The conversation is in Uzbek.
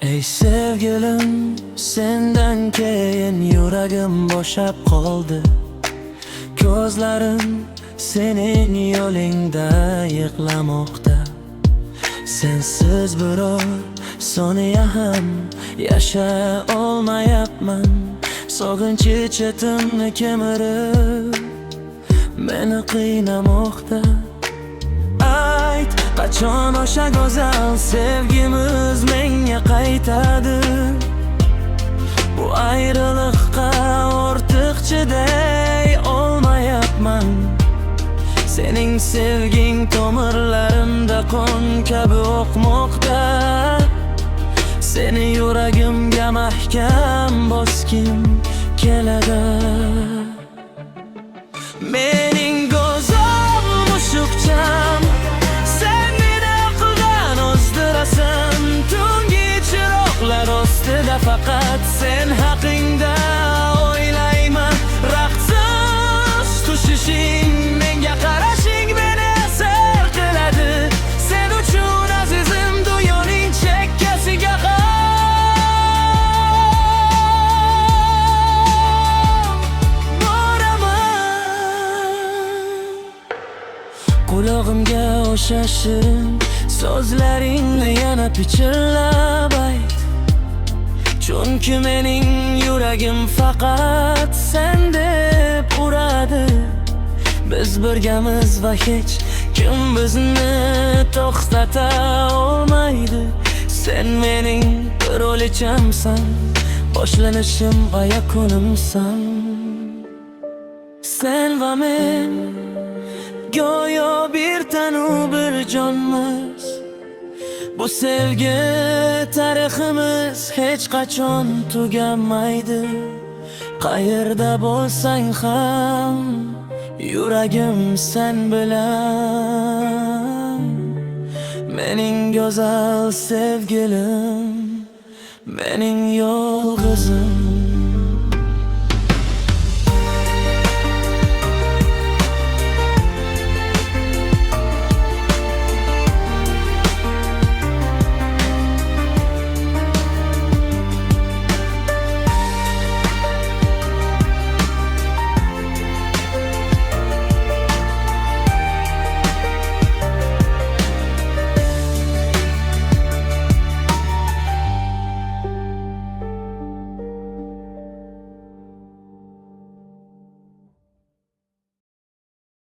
Ey sevgilim, sendan keyin yuragim bo'shab qoldi. Ko'zlarim sening yo'lingda yig'lamoqda. Sensiz biror soniya ham yasha olmayapman. Sog'inch chetimni kemirib meni qiynamoqda. Ayt, qachon o'sha go'zal sevgimiz menga qaytadi? Bu ayriliqqa ortiq chiday olmayapman. Sening sevging tomirlarimda qon kabi oqmoqda. Seni yuragimga mahkam bosgim keladi. Mening go'zal mushukcham, sen meni aqldan ozdirasan. Tungi chiroqlar ostida faqat sen haqingda o'ylayman. Raqsiz tushishing, menga qarashing meni asar qiladi. Sen uchun azizim dunyoning chekkasiga Qulog'imga o'sha shirin so'zlaringni yana pichirlab ayt. Chunki mening yuragim faqat sen deb uradi. Biz birgamiz va hech kim bizni to'xtata olmaydi. Sen mening rolichamsan, boshlanishim va yakunimsan. Sen va men go'yo bir tanu bir jonmiz. Bu sevgi tariximiz hech qachon tugamaydi. Qayerda bo'lsang ham yuragim sen bilan. Mening go'zal sevgilim, mening yolg'izim.